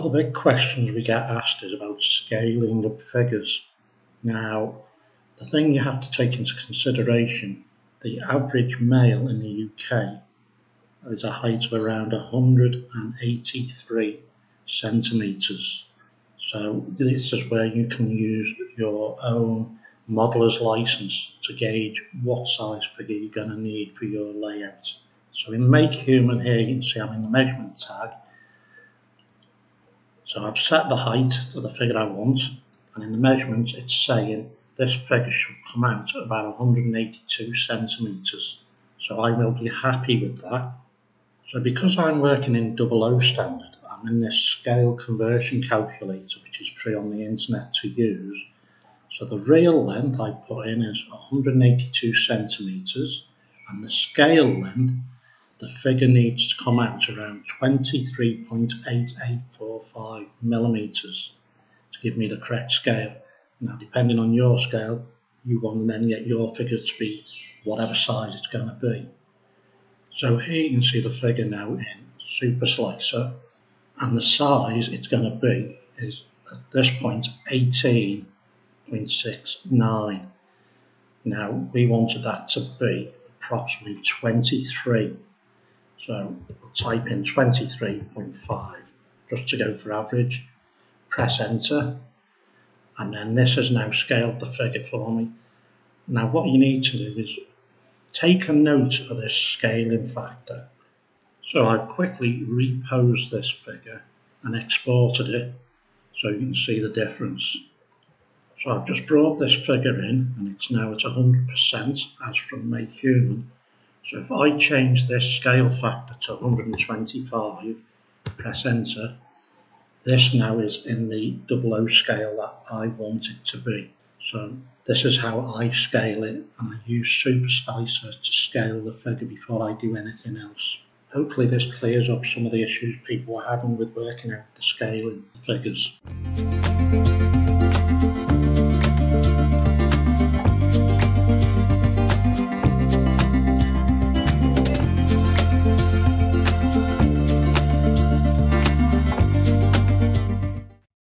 of the big questions we get asked is about scaling of figures. Now, the thing you have to take into consideration, the average male in the UK is a height of around 183 centimetres. So this is where you can use your own modeller's license to gauge what size figure you're going to need for your layout. So in MakeHuman here, you can see I'm in the measurement tag. So I've set the height to the figure I want, and in the measurements it's saying this figure should come out at about 182 centimetres. So I will be happy with that. So because I'm working in 00 standard, I'm in this scale conversion calculator which is free on the internet to use. So the real length I put in is 182 centimetres, and the scale length, the figure needs to come out around 23.8845 millimetres to give me the correct scale. Now, depending on your scale, you want to then get your figure to be whatever size it's going to be. So here you can see the figure now in Super Slicer, and the size it's going to be is at this point 18.69. Now, we wanted that to be approximately 23. So we'll type in 23.5 just to go for average, press enter, and then this has now scaled the figure for me. Now what you need to do is take a note of this scaling factor. So I've quickly reposed this figure and exported it so you can see the difference. So I've just brought this figure in and it's now at 100% as from MakeHuman. So if I change this scale factor to 125, press enter, this now is in the 00 scale that I want it to be. So this is how I scale it, and I use Super Slicer to scale the figure before I do anything else. Hopefully this clears up some of the issues people are having with working out the scaling figures.